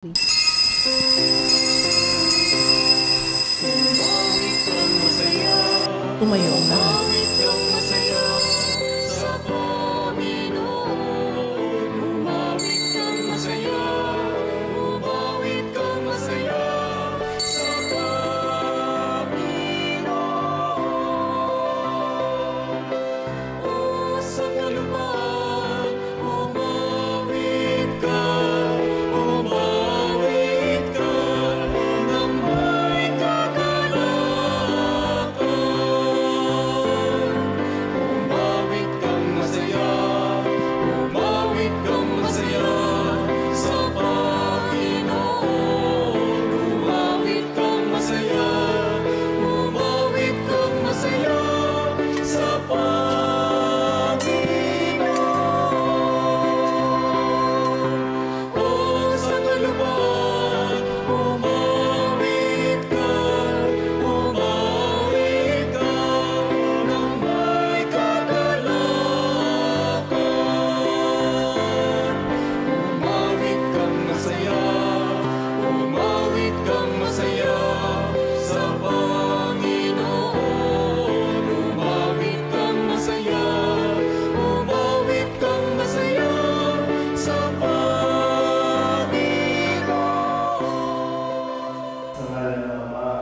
Tumayo ang lahat.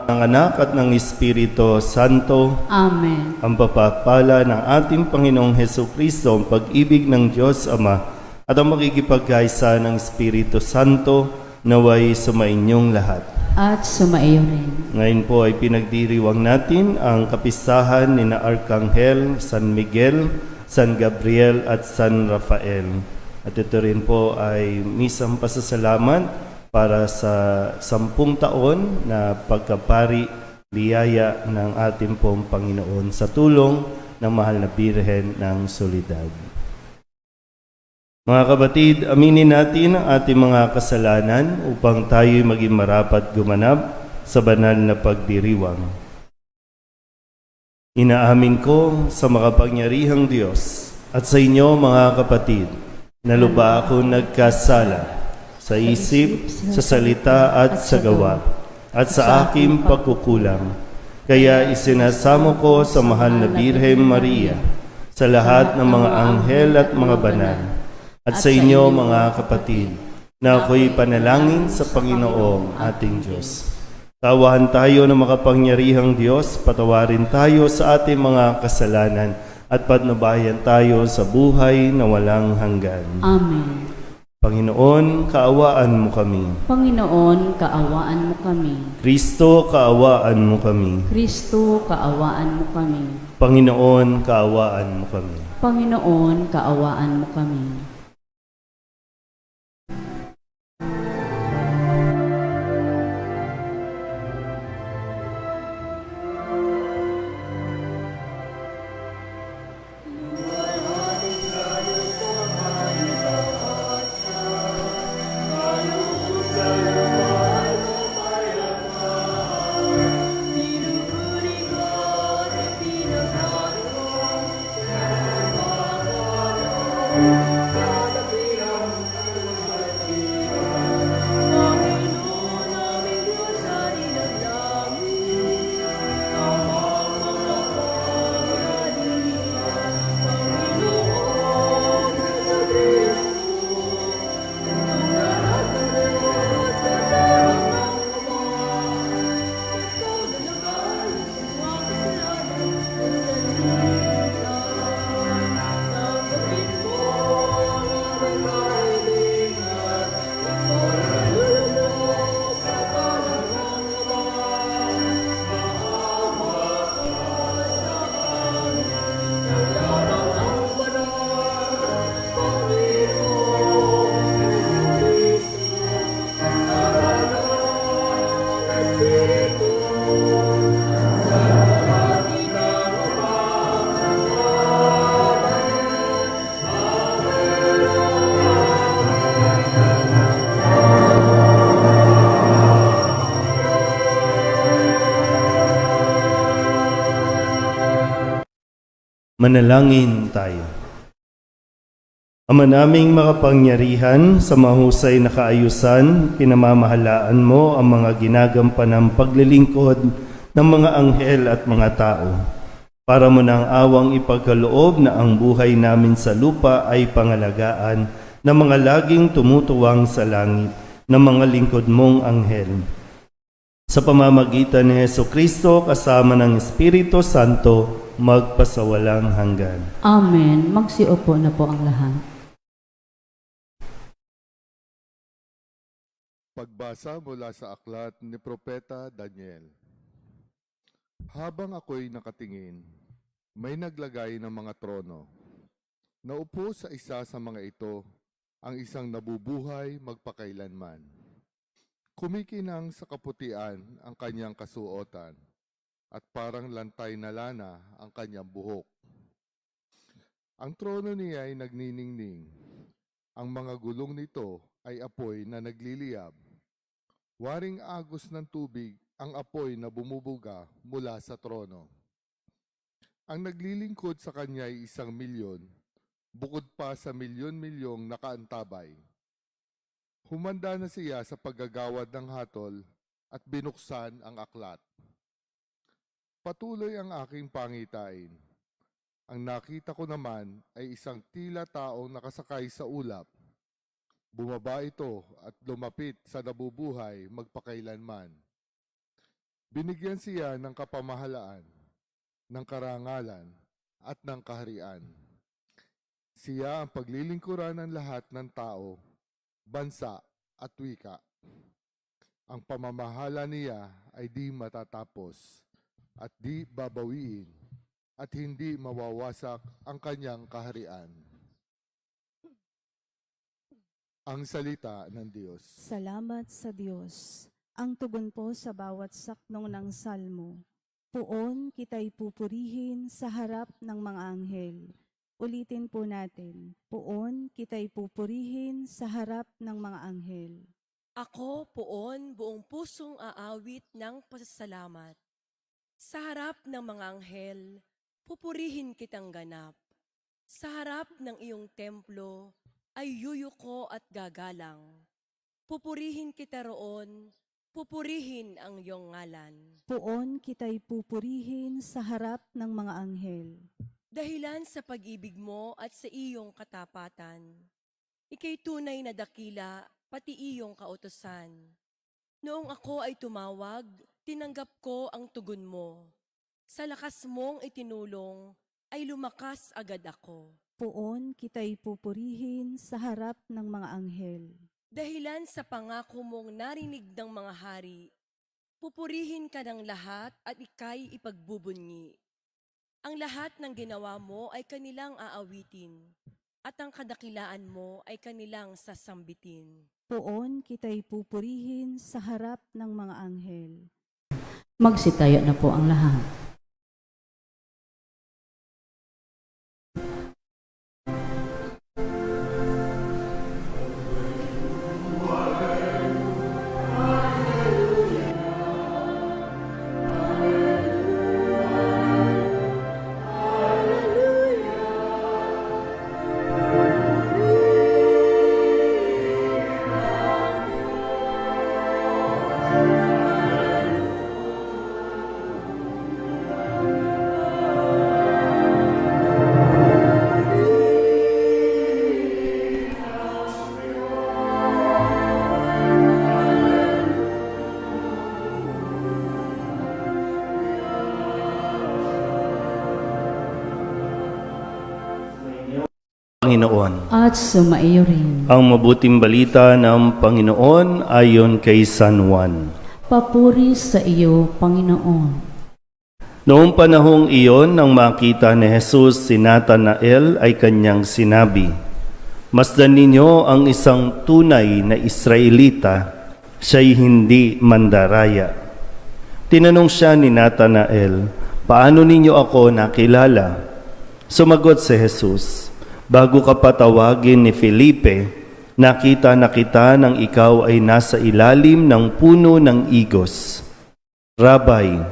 Ng Anak at ng Espiritu Santo. Amen. Ang papapala ng ating Panginoong Hesukristo, ang pag-ibig ng Diyos Ama at ang makikipagkaisa ng Espiritu Santo naway sumainyong lahat. At sumaiyo rin. Ngayon po ay pinagdiriwang natin ang kapistahan ni na Arkanghel, San Miguel, San Gabriel at San Rafael. At ito rin po ay misang pasasalamat para sa 10 taon na pagkapari biyaya ng ating pong Panginoon sa tulong ng Mahal na Birhen ng Soledad. Mga kapatid, aminin natin ang ating mga kasalanan upang tayo'y maging marapat gumanap sa banal na pagdiriwang. Inaamin ko sa makapangyarihang Diyos at sa inyo mga kapatid, na luba ako nagkasala sa isip, sa salita at sa gawa, at sa aking pagkukulang. Kaya isinasamo ko sa Mahal na Birhen Maria, sa lahat ng mga anghel at mga banal, at sa inyo mga kapatid, na ako'y panalangin sa Panginoong ating Diyos. Tawahan tayo ng makapangyarihang Diyos, patawarin tayo sa ating mga kasalanan, at patnubayan tayo sa buhay na walang hanggan. Amen. Panginoon, kaawaan mo kami. Panginoon, kaawaan mo kami. Kristo, kaawaan mo kami. Kristo, kaawaan mo kami. Panginoon, kaawaan mo kami. Panginoon, kaawaan mo kami. Manalangin tayo. Ama naming makapangyarihan, sa mahusay na kaayusan, pinamamahalaan mo ang mga ginagampanang paglilingkod ng mga anghel at mga tao. Para mo ng awang ipagkaloob na ang buhay namin sa lupa ay pangalagaan ng mga laging tumutuwang sa langit ng mga lingkod mong anghel. Sa pamamagitan ni Jesucristo kasama ng Espiritu Santo, magpasawalang hanggan. Amen. Magsiupo na po ang lahat. Pagbasa mula sa aklat ni Propeta Daniel. Habang ako'y nakatingin, may naglagay ng mga trono. Naupo sa isa sa mga ito ang isang nabubuhay magpakailanman. Kumikinang sa kaputian ang kanyang kasuotan at parang lantay na lana ang kanyang buhok. Ang trono niya ay nagniningning. Ang mga gulong nito ay apoy na nagliliyab. Waring agos ng tubig ang apoy na bumubuga mula sa trono. Ang naglilingkod sa kanya ay 1,000,000, bukod pa sa milyon-milyong nakaantabay. Humanda na siya sa paggagawad ng hatol at binuksan ang aklat. Patuloy ang aking pangitain. Ang nakita ko naman ay isang tila taong nakasakay sa ulap. Bumaba ito at lumapit sa nabubuhay magpakailanman. Binigyan siya ng kapamahalaan, ng karangalan at ng kaharian. Siya ang paglilingkuran ng lahat ng tao, bansa at wika. Ang pamamahala niya ay di matatapos at di babawiin at hindi mawawasak ang kanyang kaharian. Ang salita ng Diyos. Salamat sa Diyos. Ang tugon po sa bawat saknong ng salmo. Puon kita'y pupurihin sa harap ng mga anghel. Ulitin po natin. Puon kita'y pupurihin sa harap ng mga anghel. Ako, poon, buong pusong aawit ng pasasalamat. Sa harap ng mga anghel, pupurihin kitang ganap. Sa harap ng iyong templo, ay yuyuko at gagalang. Pupurihin kita roon, pupurihin ang iyong ngalan. Puon kita'y pupurihin sa harap ng mga anghel. Dahilan sa pag-ibig mo at sa iyong katapatan, ika'y tunay na dakila, pati iyong kautusan. Noong ako ay tumawag, tinanggap ko ang tugon mo. Sa lakas mong itinulong, ay lumakas agad ako. Puon kita'y pupurihin sa harap ng mga anghel. Dahilan sa pangako mong narinig ng mga hari, pupurihin ka ng lahat at ika'y ipagbubunyi. Ang lahat ng ginawa mo ay kanilang aawitin, at ang kadakilaan mo ay kanilang sasambitin. Puon kita'y pupurihin sa harap ng mga anghel. Magsitayo na po ang lahat. Panginoon. At sumaiyo rin. Ang mabuting balita ng Panginoon ayon kay San Juan. Papuri sa iyo, Panginoon. Noong panahong iyon, nang makita ni Jesus si Natanael ay kanyang sinabi, "Masdan ninyo ang isang tunay na Israelita, siya'y hindi mandaraya." Tinanong siya ni Natanael, "Paano ninyo ako nakilala?" Sumagot si Jesus, "Bago ka patawagin ni Felipe, nakita na kita nang ikaw ay nasa ilalim ng puno ng igos." "Rabay,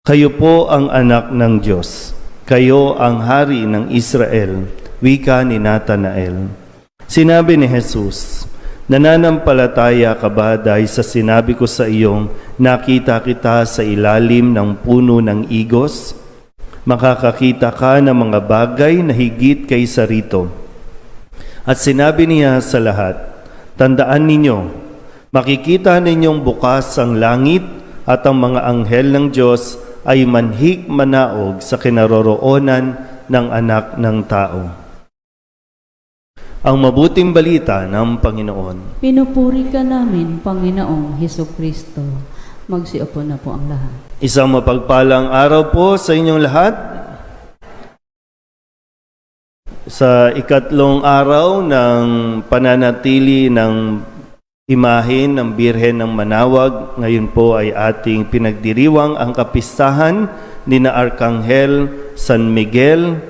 kayo po ang anak ng Diyos. Kayo ang hari ng Israel," wika ni Natanael. Sinabi ni Jesus, nananampalataya ka ba dahil sa sinabi ko sa iyong nakita kita sa ilalim ng puno ng igos? Makakakita ka ng mga bagay na higit kaysa rito. At sinabi niya sa lahat, tandaan ninyo, makikita ninyong bukas ang langit at ang mga anghel ng Diyos ay manhik manaog sa kinaroroonan ng anak ng tao. Ang mabuting balita ng Panginoon. Pinupuri ka namin, Panginoong Hesukristo. Magsiupo na po ang lahat. Isang mapagpalang araw po sa inyong lahat. Sa ikatlong araw ng pananatili ng imahen ng Birhen ng Manawag, ngayon po ay ating pinagdiriwang ang kapistahan ni na Arkanghel San Miguel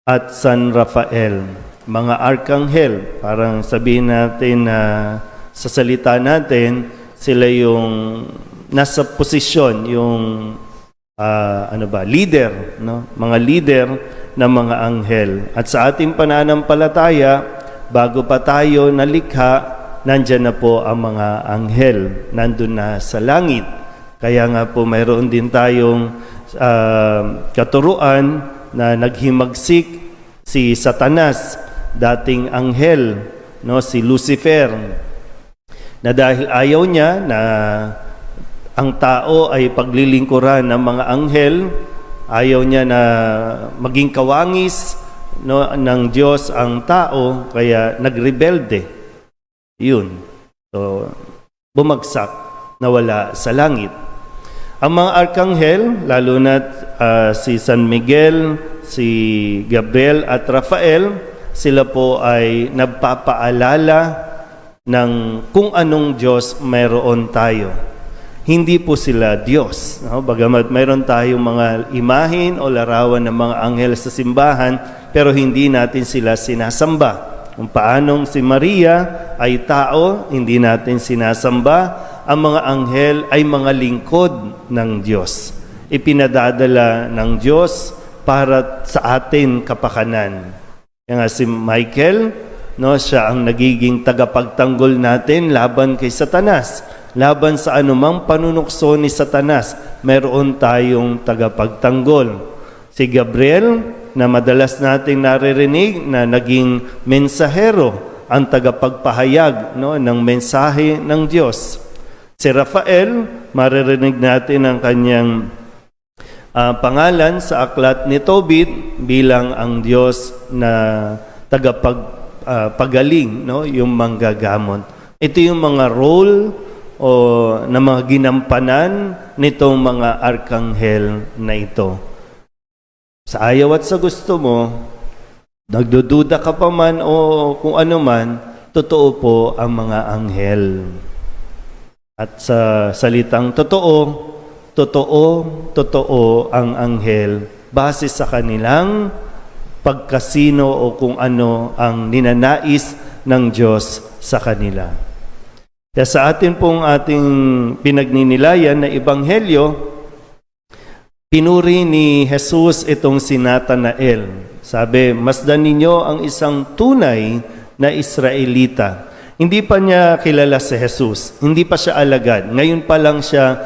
at San Rafael. Mga Arkanghel, parang sabihin natin na sa salita natin, sila yung nasa posisyon, yung leader, no? Mga leader ng mga anghel. At sa ating pananampalataya, bago pa tayo nalikha, nandyan na po ang mga anghel, nandun na sa langit. Kaya nga po mayroon din tayong katuruan na naghimagsik si Satanas, dating anghel, no, si Lucifer, na dahil ayaw niya na ang tao ay paglilingkuran ng mga anghel, ayaw niya na maging kawangis, no, ng Diyos ang tao, kaya nagrebelde. Yun. So, bumagsak, nawala sa langit. Ang mga arkanghel, lalo na si San Miguel, si Gabriel at Rafael, sila po ay nagpapaalala ng kung anong Diyos mayroon tayo. Hindi po sila Diyos. No? Bagamat mayroon tayong mga imahin o larawan ng mga anghel sa simbahan, pero hindi natin sila sinasamba. Kung paanong si Maria ay tao, hindi natin sinasamba. Ang mga anghel ay mga lingkod ng Diyos. Ipinadadala ng Diyos para sa atin kapakanan. Kaya nga si Michael, no, siya ang nagiging tagapagtanggol natin laban kay Satanas. Laban sa anumang panunukso ni Satanas, mayroon tayong tagapagtanggol. Si Gabriel, na madalas nating naririnig na naging mensahero, ang tagapagpahayag, no, ng mensahe ng Diyos. Si Rafael, maririnig natin ang kanyang pangalan sa aklat ni Tobit bilang ang Diyos na tagapagaling, no, yung manggagamot. Ito yung mga role o na mga ginampanan nitong mga arkanghel na ito. Sa ayaw at sa gusto mo, nagdududa ka pa man o kung ano man, totoo po ang mga anghel. At sa salitang totoo ang anghel base sa kanilang pagkasino o kung ano ang ninanais ng Diyos sa kanila. Kaya sa atin pong ating pinagninilayan na ebanghelyo, pinuri ni Jesus itong si Natanael. Sabi, masdan ninyo ang isang tunay na Israelita. Hindi pa niya kilala si Jesus. Hindi pa siya alagad. Ngayon pa lang siya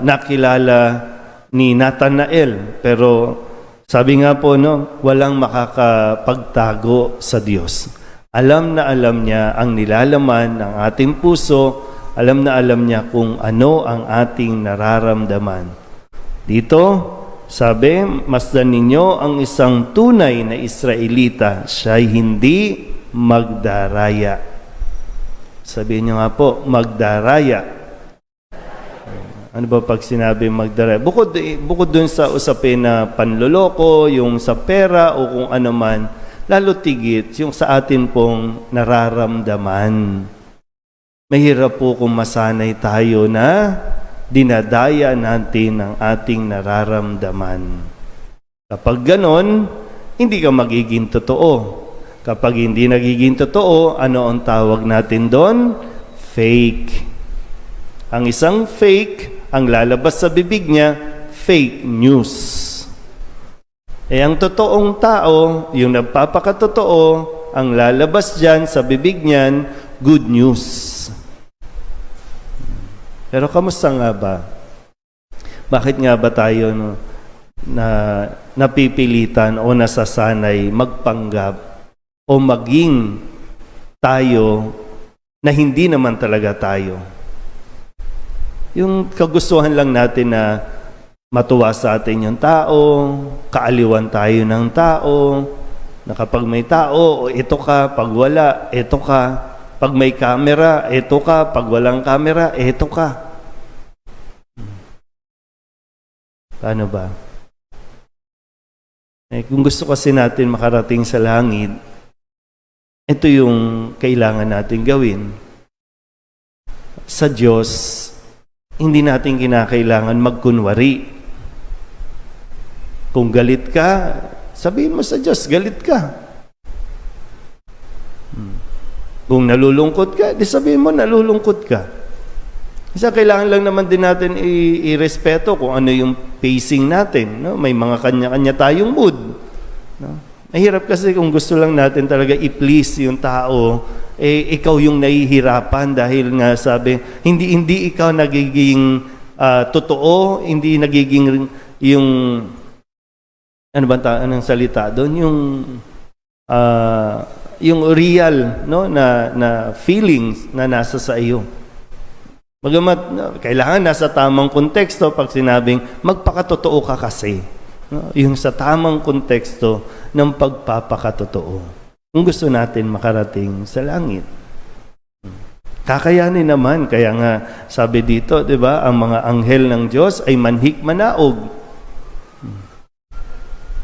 nakilala ni Natanael. Pero sabi nga po, no, walang makakapagtago sa Diyos. Alam na alam niya ang nilalaman ng ating puso. Alam na alam niya kung ano ang ating nararamdaman. Dito, sabi, masdan ninyo ang isang tunay na Israelita. Siya'y hindi magdaraya. Sabihin niyo nga po, magdaraya. Ano ba pag sinabi magdaraya? Bukod dun sa usapin na panloloko, yung sa pera o kung ano man, lalo tigit yung sa atin pong nararamdaman. Mahirap po kung masanay tayo na dinadaya natin ang ating nararamdaman. Kapag ganon, hindi ka magiging totoo. Kapag hindi nagiging totoo, ano ang tawag natin doon? Fake. Ang isang fake, ang lalabas sa bibig niya, fake news. Ang totoong tao, yung nagpapakatotoo, ang lalabas dyan sa bibig niyan, good news. Pero kamusta nga ba? Bakit nga ba tayo na napipilitan o nasasanay magpanggap o maging tayo na hindi naman talaga tayo? Yung kagustuhan lang natin na matuwa sa atin yung tao, kaaliwan tayo ng tao, na kapag may tao, ito ka, pag wala, ito ka. Pag may camera, ito ka. Pag walang camera, ito ka. Paano ba? Kung gusto kasi natin makarating sa langit, ito yung kailangan natin gawin. Sa Diyos, hindi natin kinakailangan magkunwari. Kung galit ka, sabihin mo sa Diyos, galit ka. Kung nalulungkot ka, di sabihin mo, nalulungkot ka. Kasi kailangan lang naman din natin i-respeto kung ano yung pacing natin. No? May mga kanya-kanya tayong mood. No? Mahirap kasi kung gusto lang natin talaga i-please yung tao, ikaw yung nahihirapan dahil nga sabi, hindi ikaw nagiging totoo, hindi nagiging yung anong salita doon, yung real, no, na feelings na nasa sa iyo. Bagamat kailangan nasa tamang konteksto pag sinabing magpakatotoo ka kasi. No? Yung sa tamang konteksto ng pagpapakatotoo. Kung gusto natin makarating sa langit. Kakayanin naman, kaya nga sabi dito, 'di ba, ang mga anghel ng Diyos ay manhik manaog.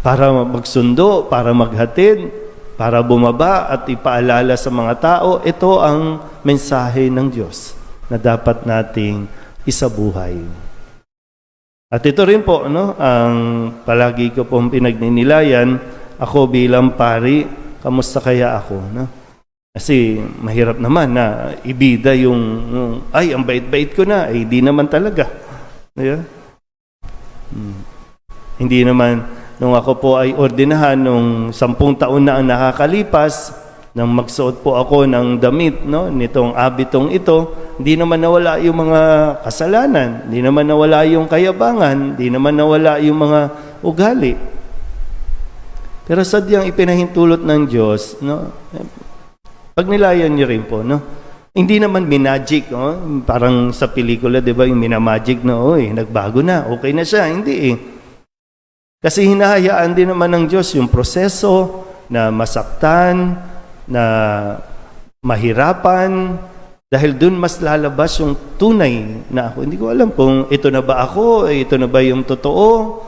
Para magsundo, para maghatid, para bumaba at ipaalala sa mga tao, ito ang mensahe ng Diyos na dapat nating isabuhay. At ito rin po, no, ang palagi ko pong pinagninilayan, ako bilang pari, kamusta kaya ako? No? Kasi mahirap naman na ibida yung ay, ang bait-bait ko na, ay di naman talaga. Yeah? Hindi naman, nung ako po ay ordinahan, nung 10 taon na ang nakakalipas, nang magsuot po ako ng damit, no, nitong abitong ito, hindi naman nawala yung mga kasalanan, hindi naman nawala yung kayabangan, hindi naman nawala yung mga ugali. Pero sadyang ipinahintulot ng Diyos, no, pagnilayan niyo rin po, no, hindi naman minagic, no, parang sa pelikula, di ba, yung minamagic na, nagbago na, okay na siya, hindi eh. Kasi hinahayaan din naman ng Diyos yung proseso na masaktan, na mahirapan, dahil dun mas lalabas yung tunay na ako. Hindi ko alam kung ito na ba ako, ito na ba yung totoo.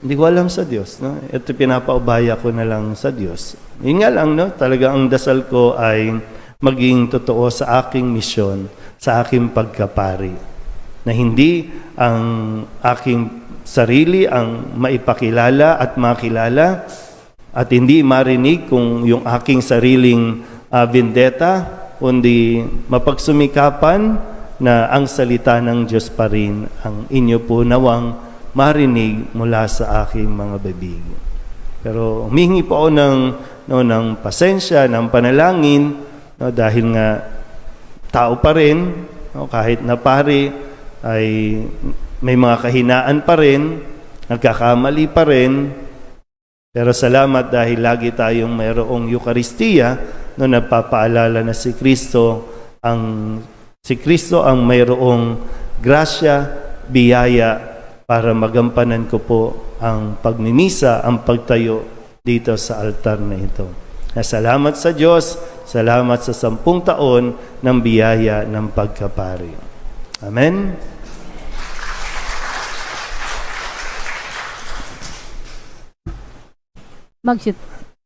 Hindi ko alam sa Diyos. No? Ito pinapaubaya ko na lang sa Diyos. Yun nga lang, no? Talaga ang dasal ko ay maging totoo sa aking misyon, sa aking pagkapari. Na hindi ang aking sarili ang maipakilala at makilala, at hindi marinig kung yung aking sariling vendetta, kundi mapagsumikapan na ang salita ng Diyos pa rin ang inyo po nawang marinig mula sa aking mga bibig. Pero humingi po ako ng pasensya, ng panalangin, no, dahil nga tao pa rin, no, kahit na pari ay may mga kahinaan pa rin, nagkakamali pa rin. Pero salamat dahil lagi tayong mayroong Eucharistia no nagpapaalala na si Kristo ang mayroong grasya, biyaya para magampanan ko po ang pagmimisa, ang pagtayo dito sa altar na ito. Salamat sa Diyos, salamat sa 10 taon ng biyaya ng pagkapari. Amen.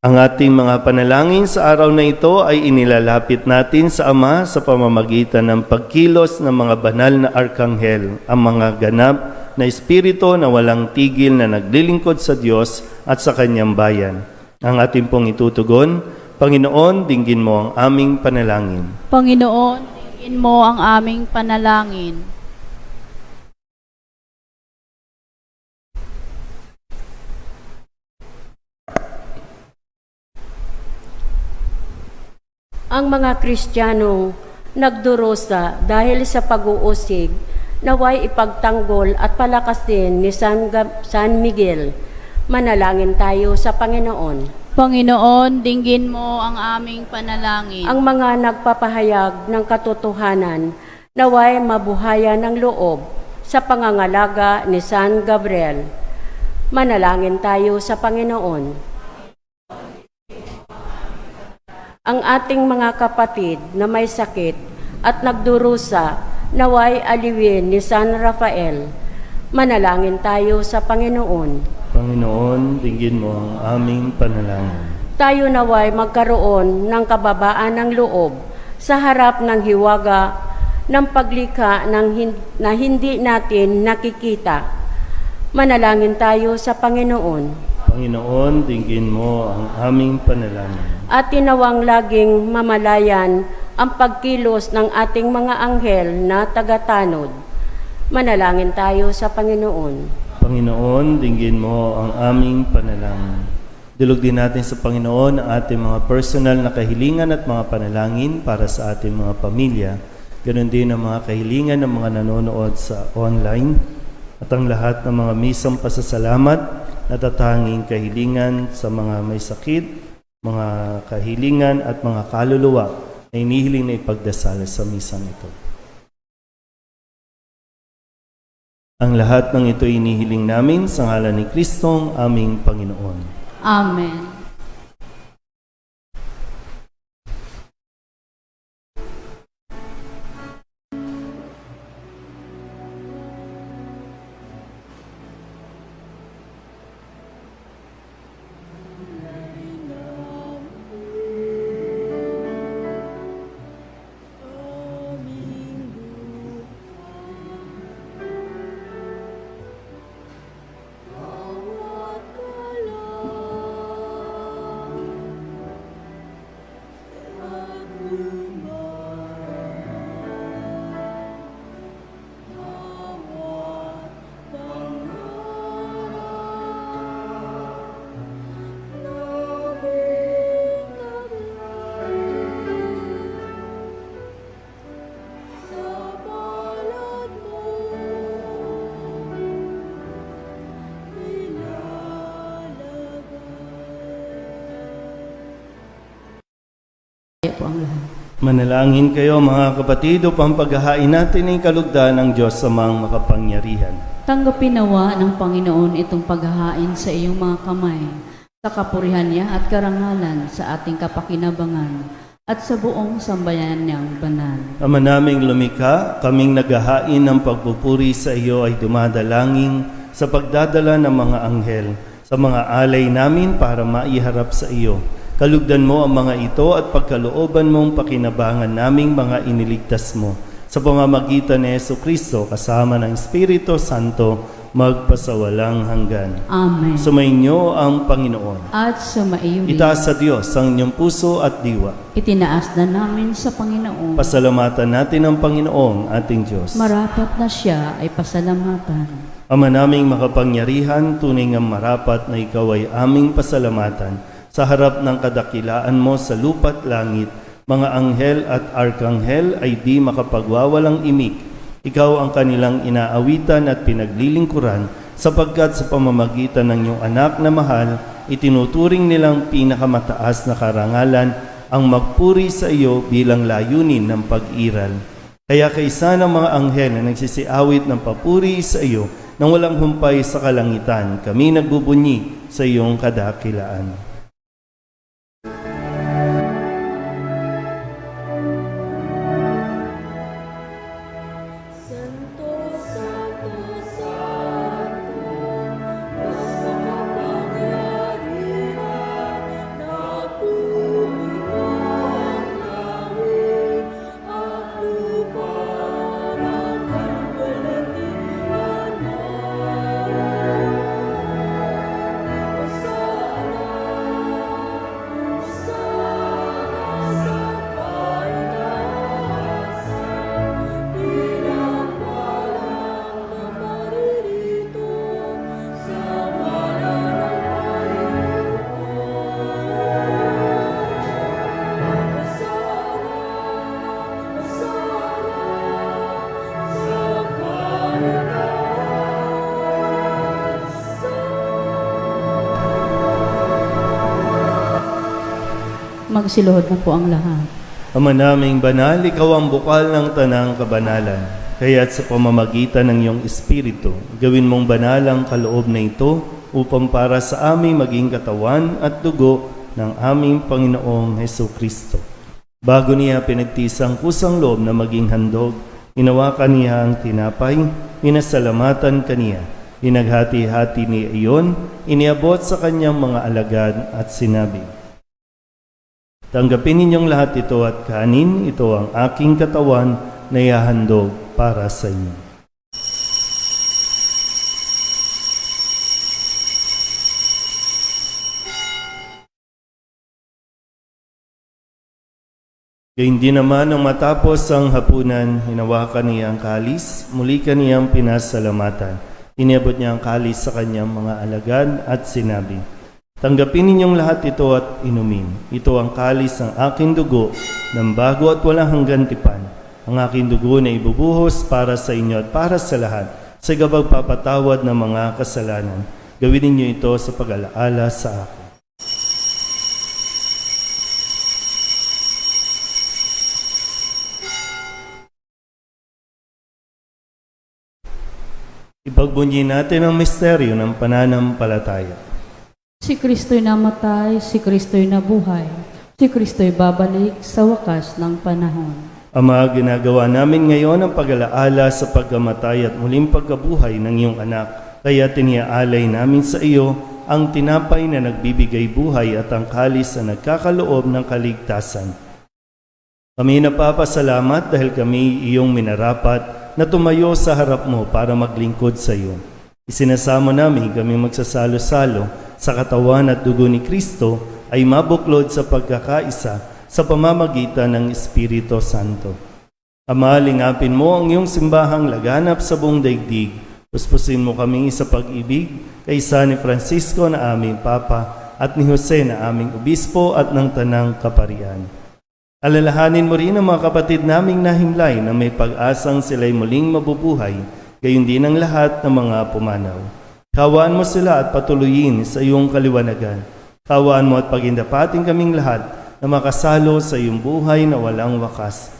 Ang ating mga panalangin sa araw na ito ay inilalapit natin sa Ama sa pamamagitan ng pagkilos ng mga banal na arkanghel, ang mga ganap na espiritu na walang tigil na naglilingkod sa Diyos at sa Kanyang bayan. Ang ating pong itutugon, Panginoon, dinggin mo ang aming panalangin. Panginoon, dinggin mo ang aming panalangin. ang mga Kristiyanong nagdurusa dahil sa pag-uusig, naway ipagtanggol at palakasin ni San Miguel. Manalangin tayo sa Panginoon. Panginoon, dinggin mo ang aming panalangin. Ang mga nagpapahayag ng katotohanan, naway mabuhayan ng loob sa pangangalaga ni San Gabriel. Manalangin tayo sa Panginoon. Ang ating mga kapatid na may sakit at nagdurusa, naway aliwin ni San Rafael. Manalangin tayo sa Panginoon. Panginoon, dinggin mo ang aming panalangin. Tayo naway magkaroon ng kababaan ng loob sa harap ng hiwaga ng paglikha na hindi natin nakikita. Manalangin tayo sa Panginoon. Panginoon, dinggin mo ang aming panalangin. At tinawang laging mamalayan ang pagkilos ng ating mga anghel na tagatanod. Manalangin tayo sa Panginoon. Panginoon, dinggin mo ang aming panalangin. Dilog din natin sa Panginoon ang ating mga personal na kahilingan at mga panalangin para sa ating mga pamilya. Ganon din ang mga kahilingan ng mga nanonood sa online at ang lahat ng mga misang pasasalamat, natatanging kahilingan sa mga may sakit, mga kahilingan at mga kaluluwa na inihiling na ipagdasal sa misang ito. Ang lahat ng ito inihiling namin sa ngalan ni Kristong aming Panginoon. Amen. Po ang lahat. Manalangin kayo mga kapatid upang paghahain natin ang kalugdan ng Diyos sa mga makapangyarihan. Tanggapin nawa ng Panginoon itong paghahain sa iyong mga kamay, sa kapurihan niya at karangalan sa ating kapakinabangan at sa buong sambayan niyang banal. Ama naming lumikha, kaming naghahain ng pagpupuri sa iyo ay dumadalangin sa pagdadala ng mga anghel sa mga alay namin para maiharap sa iyo. Kalugdan mo ang mga ito at pagkalooban mong pakinabangan naming mga iniligtas mo. Sa pamamagitan ni Jesucristo kasama ng Espiritu Santo, magpasawalang hanggan. Amen. Sumainyo ang Panginoon. At sumaiyo rin. Itaas sa Diyos ang inyong puso at diwa. Itinaas na namin sa Panginoon. Pasalamatan natin ang Panginoong ating Diyos. Marapat na siya ay pasalamatan. Ama naming makapangyarihan, tunay nga marapat na ikaw ay aming pasalamatan. Sa harap ng kadakilaan mo sa lupa't langit, mga anghel at arkanghel ay di makapagwawalang imik. Ikaw ang kanilang inaawitan at pinaglilingkuran, sapagkat sa pamamagitan ng iyong anak na mahal, itinuturing nilang pinakamataas na karangalan ang magpuri sa iyo bilang layunin ng pag-iral. Kaya kaisa ng mga anghel na nagsisiawit ng papuri sa iyo nang walang humpay sa kalangitan, kami nagbubunyi sa iyong kadakilaan. Magsiluhod na po ang lahat. Ama naming banal, ikaw ang bukal ng tanang kabanalan. Kaya't sa pamamagitan ng iyong Espiritu, gawin mong banal ang kaloob na ito upang para sa aming maging katawan at dugo ng aming Panginoong Hesukristo. Bago niya pinagtisang kusang loob na maging handog, inawakan niya ang tinapay, pinasalamatan kaniya, pinaghati-hati niya iyon, iniabot sa kanyang mga alagad at sinabi, "Tanggapin ninyong lahat ito at kanin, ito ang aking katawan na ihahandog para sa inyo." Gayun din naman nang matapos ang hapunan, hinawakan niya ang kalis, muli kaniyang pinasalamatan. Iniabot niya ang kalis sa kanyang mga alagad at sinabi, "Tanggapin ninyong lahat ito at inumin. Ito ang kalis ng aking dugo, ng bago at walang hanggan tipan. Ang aking dugo na ibubuhos para sa inyo at para sa lahat, sa pagpapatawad ng mga kasalanan. Gawin ninyo ito sa pag-alaala sa akin." Ipagbunyi natin ang misteryo ng pananampalataya. Si Kristo'y namatay, si Kristo'y nabuhay, si Kristo'y babalik sa wakas ng panahon. Ama, ginagawa namin ngayon ang pag-alaala sa pagkamatay at muling pagkabuhay ng iyong anak. Kaya tiniaalay namin sa iyo ang tinapay na nagbibigay buhay at ang kalis na nagkakaloob ng kaligtasan. Kami napapasalamat dahil kami iyong minarapat na tumayo sa harap mo para maglingkod sa iyo. Isinasama namin kami magsasalo-salo sa katawan at dugo ni Kristo ay mabuklod sa pagkakaisa sa pamamagitan ng Espiritu Santo. Ama, lingapin mo ang iyong simbahang laganap sa buong daigdig. Puspusin mo kami sa pag-ibig kay San Francisco na aming Papa at ni Jose na aming Obispo at ng Tanang Kaparian. Alalahanin mo rin ang mga kapatid naming nahimlay na may pag-asang sila'y muling mabubuhay, gayon din ang lahat ng mga pumanaw. Kawaan mo sila at patuloyin sa iyong kaliwanagan. Kawaan mo at pagindapating kaming lahat na makasalo sa iyong buhay na walang wakas.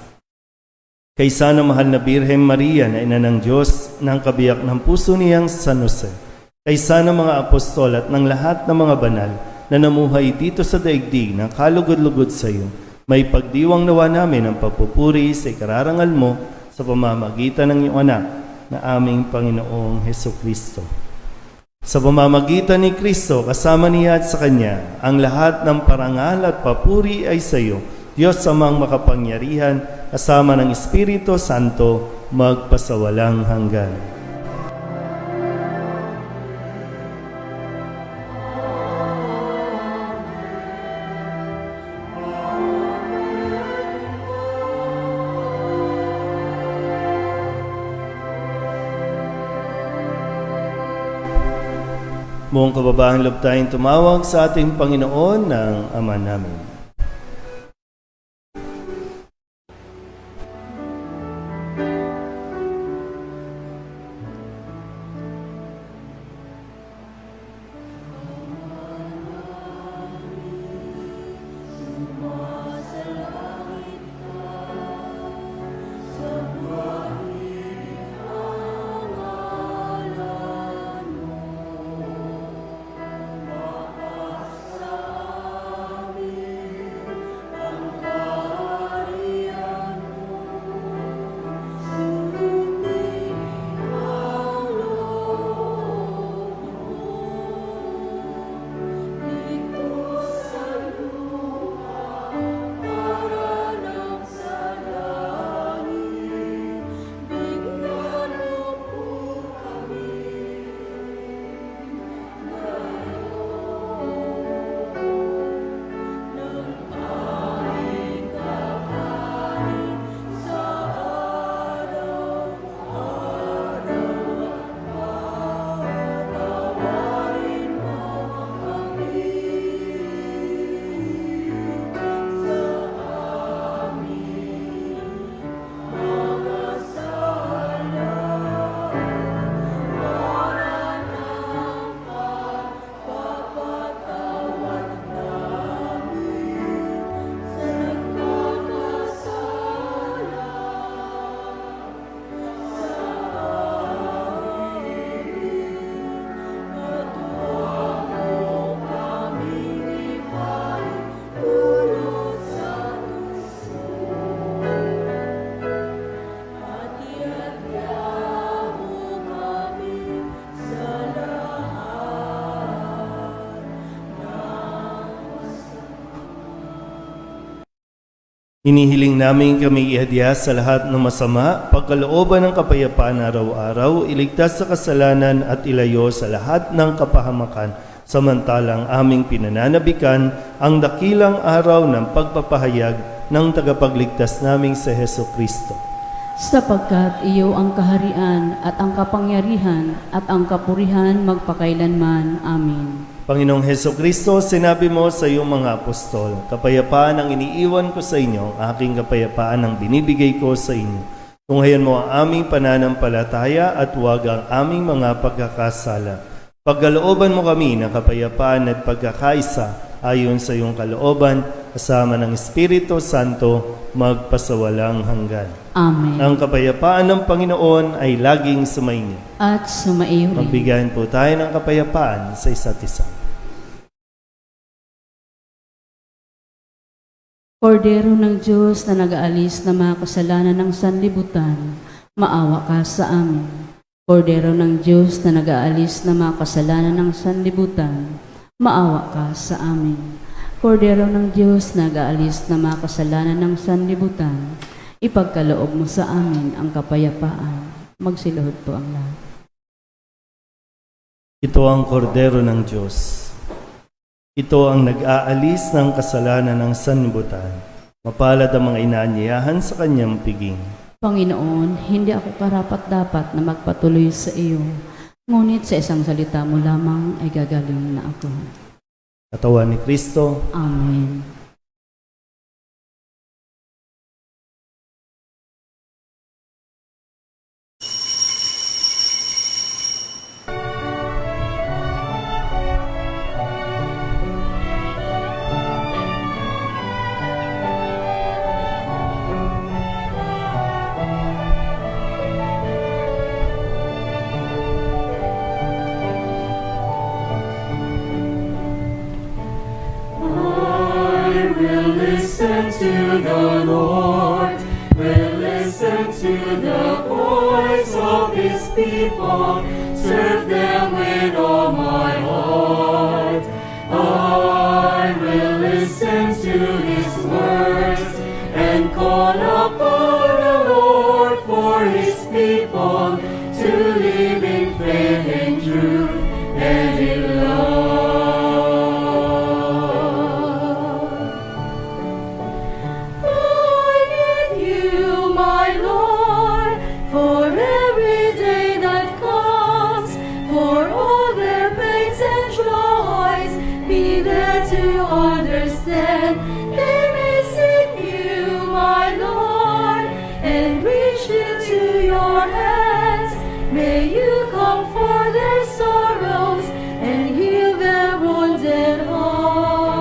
Kaysa na mahal na Birhen Maria na ina ng Diyos, ng kabiyak ng puso niyang San Jose. Kaysa ng mga apostol at ng lahat ng mga banal na namuhay dito sa daigdig ng kalugod-lugod sa iyo. May pagdiwang nawa namin ang pagpupuri sa ikararangal mo sa pamamagitan ng iyong anak na aming Panginoong Hesukristo. Sa pamamagitan ni Kristo, kasama niya at sa Kanya, ang lahat ng parangal at papuri ay sa iyo, Diyos Amang makapangyarihan, kasama ng Espiritu Santo, magpasawalang hanggan. Buong kababaang loob tayong tumawag sa ating Panginoon ng Ama namin. Inihiling namin kami ihadya sa lahat ng masama, pagkalooban ng kapayapaan araw-araw, iligtas sa kasalanan at ilayo sa lahat ng kapahamakan, samantalang aming pinananabikan ang dakilang araw ng pagpapahayag ng tagapagligtas naming si Heso Kristo. Sapagkat iyo ang kaharian at ang kapangyarihan at ang kapurihan magpakailanman. Amin. Panginoong Heso Kristo, sinabi mo sa iyong mga apostol, kapayapaan ang iniiwan ko sa inyo, aking kapayapaan ang binibigay ko sa inyo. Tunghayan mo ang aming pananampalataya at huwag ang aming mga pagkakasala. Pagkalooban mo kami ng kapayapaan at pagkakaisa ayon sa iyong kalooban, kasama ng Espiritu Santo, magpasawalang hanggan. Amen. Ang kapayapaan ng Panginoon ay laging sumainyo. At sumaiyo rin. Magbigayan po tayo ng kapayapaan sa isa't isa. Kordero ng Diyos na nag-aalis ng mga kasalanan ng sanlibutan, maawa ka sa amin. Kordero ng Diyos na nag-aalis ng mga kasalanan ng sanlibutan, maawa ka sa amin. Kordero ng Diyos na nag-aalis ng mga kasalanan ng sanlibutan, ipagkaloob mo sa amin ang kapayapaan. Magsiluhod po ang lahat. Ito ang kordero ng Diyos. Ito ang nag-aalis ng kasalanan ng sanlibutan. Mapalad ang mga inaanyayahan sa kanyang piging. Panginoon, hindi ako karapat-dapat na magpatuloy sa iyo, ngunit sa isang salita mo lamang ay gagaling na ako. Katawan ni Kristo. Amen. To the Lord, will listen to the voice of His people, serve them with all my heart. I will listen to His words and call upon the Lord for His people to live in faith and truth and in love. Understand, they may seek you, my Lord, and reach into your hands. May you comfort their sorrows and heal their wounded hearts.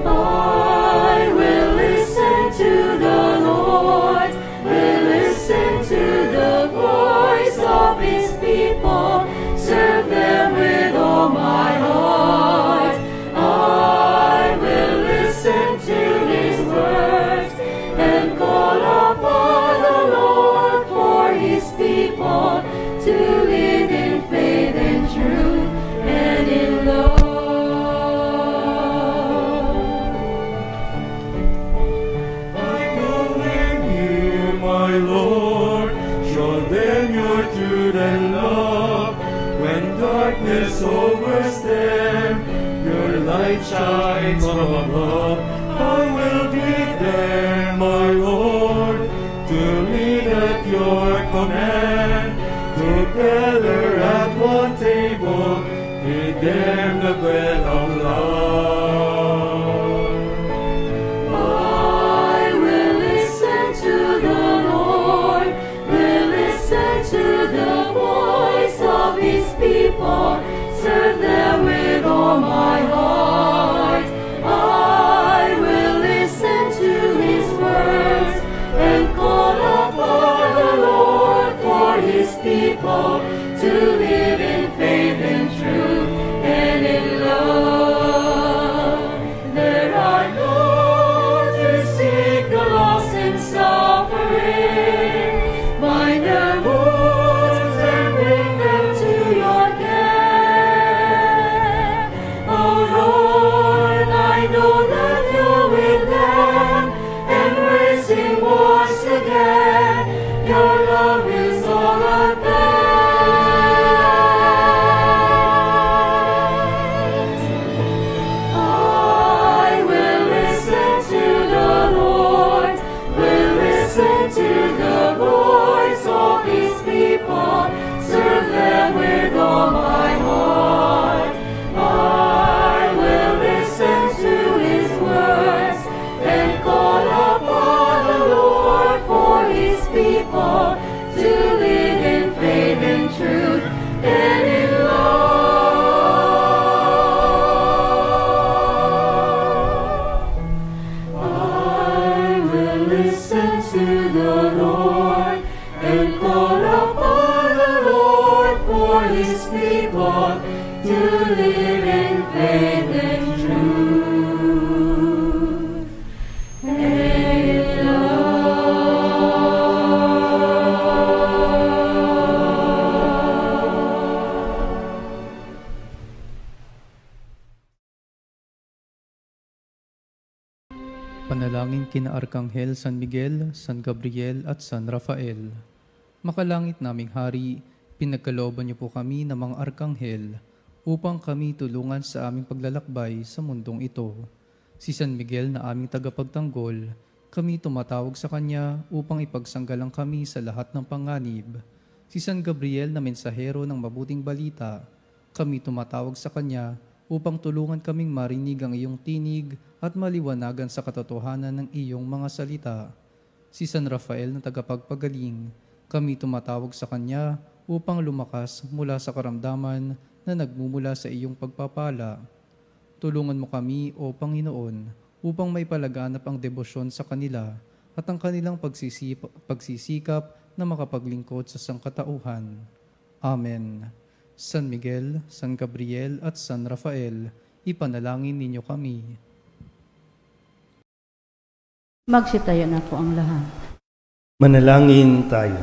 I will listen to the Lord, will listen to the voice of His people, serve them with all my heart. To live in faith and truth and in love. I commend you, my Lord, show them your truth and love. When darkness overtakes them, your light shines from above. I will be there, my Lord, to lead at your command. Together at one table, feed them the bread of love. I will listen to the Lord, will listen to the voice of His people, serve them with all my heart. I will listen to His words and call upon the Lord for His people to live in faith and truth and in love. There are those who seek the lost and suffering, bind their wounds and bring them to your care. Oh Lord, the Lord, and call upon the Lord for his people to live in faith and truth and love. Panalangin kina Arkanghel San Miguel, San Gabriel at San Rafael. Makalangit naming Hari, pinagkalooban niyo po kami ng mga Arkanghel upang kami tulungan sa aming paglalakbay sa mundong ito. Si San Miguel na aming tagapagtanggol, kami tumatawag sa Kanya upang ipagsanggalang kami sa lahat ng panganib. Si San Gabriel na mensahero ng mabuting balita, kami tumatawag sa Kanya upang tulungan kaming marinig ang iyong tinig at maliwanagan sa katotohanan ng iyong mga salita. Si San Rafael na tagapagpagaling, kami tumatawag sa Kanya upang lumakas mula sa karamdaman na nagmumula sa iyong pagpapala. Tulungan mo kami, O Panginoon, upang may palaganap ang debosyon sa kanila at ang kanilang pagsisikap na makapaglingkod sa sangkatauhan. Amen. San Miguel, San Gabriel at San Rafael, ipanalangin ninyo kami. Magsitayo na po ang lahat. Manalangin tayo.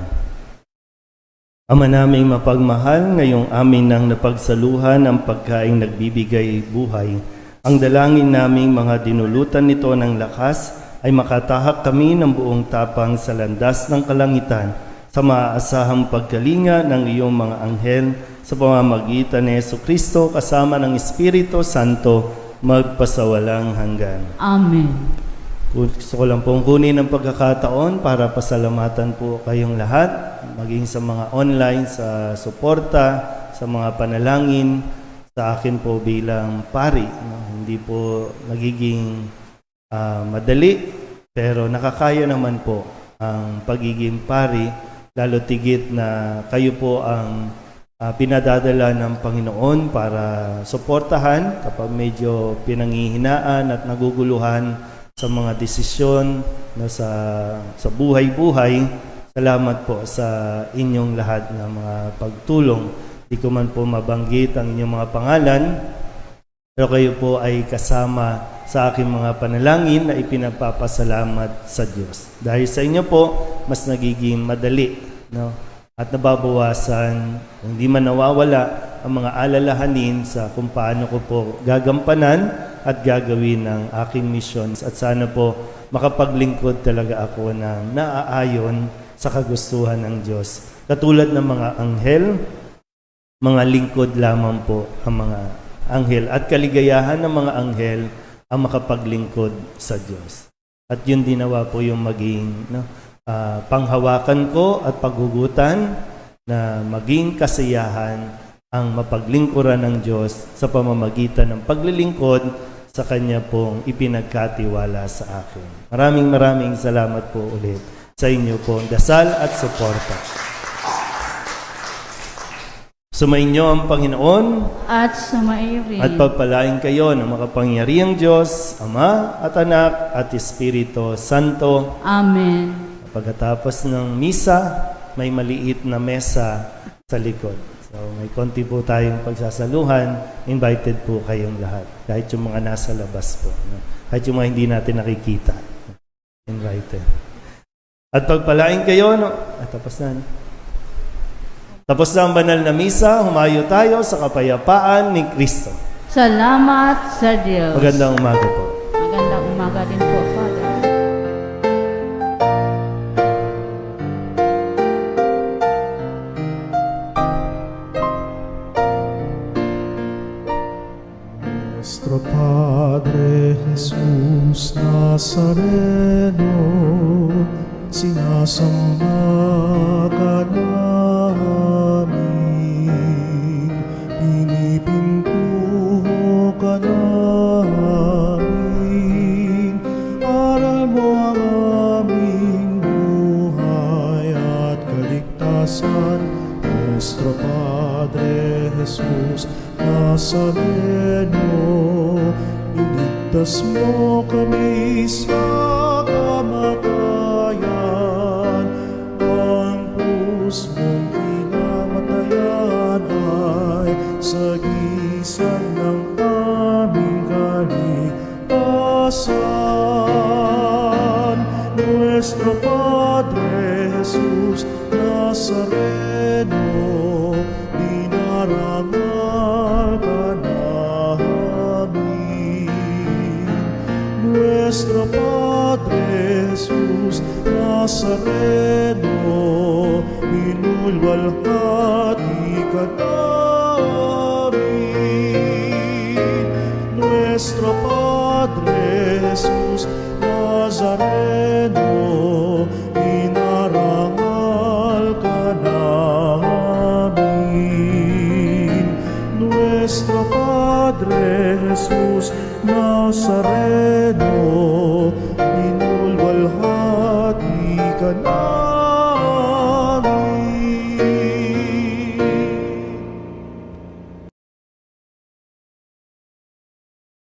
Ama naming mapagmahal, ngayong amin nang napagsaluhan ang pagkaing nagbibigay buhay. Ang dalangin naming mga dinulutan nito ng lakas ay makatahak kami ng buong tapang sa landas ng kalangitan sa maaasahang pagkalinga ng iyong mga anghel sa pamamagitan ni Jesucristo kasama ng Espiritu Santo magpasawalang hanggan. Amen. Gusto ko lang pong kunin ang pagkakataon para pasalamatan po kayong lahat, maging sa mga online, sa suporta, sa mga panalangin, sa akin po bilang pari. Hindi po nagiging madali, pero nakakaya naman po ang pagiging pari, lalo tigit na kayo po ang pinadadala ng Panginoon para suportahan kapag medyo pinanghihinaan at naguguluhan sa mga desisyon na sa buhay-buhay. Salamat po sa inyong lahat ng mga pagtulong. Di ko man po mabanggit ang inyong mga pangalan, pero kayo po ay kasama sa aking mga panalangin na ipinapapasalamat sa Diyos. Dahil sa inyo po, mas nagiging madali, no? At nababawasan, hindi man nawawala ang mga alalahanin sa kung paano ko po gagampanan at gagawin ng aking misyon. At sana po makapaglingkod talaga ako na naaayon sa kagustuhan ng Diyos. Katulad ng mga anghel, mga lingkod lamang po ang mga anghel. At kaligayahan ng mga anghel ang makapaglingkod sa Diyos. At yun din nawa po yung maging panghawakan ko at paghugutan na maging kasiyahan ang mapaglingkuran ng Diyos sa pamamagitan ng paglilingkod sa Kanya pong ipinagkatiwala sa akin. Maraming salamat po ulit sa inyo pong dasal at suporta. Sumainyo ang Panginoon At sumaiyo rin. at pagpalain kayo ng makapangyarihang Diyos, Ama at Anak at Espiritu Santo. Amen. Pagkatapos ng misa, may maliit na mesa sa likod. So may konti po tayong pagsasaluhan. Invited po kayong lahat. Kahit yung mga nasa labas po. No? Kahit yung mga hindi natin nakikita. Invited. At pagpalain kayo, no? Tapos na. Tapos na ang banal na misa, humayo tayo sa kapayapaan ni Kristo. Salamat sa Diyos. Magandang umaga po. Magandang umaga din po, Father. Nuestro Padre Jesús Nazareno, sinasamba ka namin, pinipintuho ka namin, aral mo ang aming buhay at kaligtasan. Nuestro Padre Jesús Nazareno, iligtas mo kami sa kamatayan Nazareno, dinarangal ka namin. Nuestro Padre Jesus Nazareno, minulwalhati ka namin. Nuestro Padre Jesus Nazareno, dinarangal ka namin. Nuestro Padre Jesus Nazareno, minulwalhati ka namin.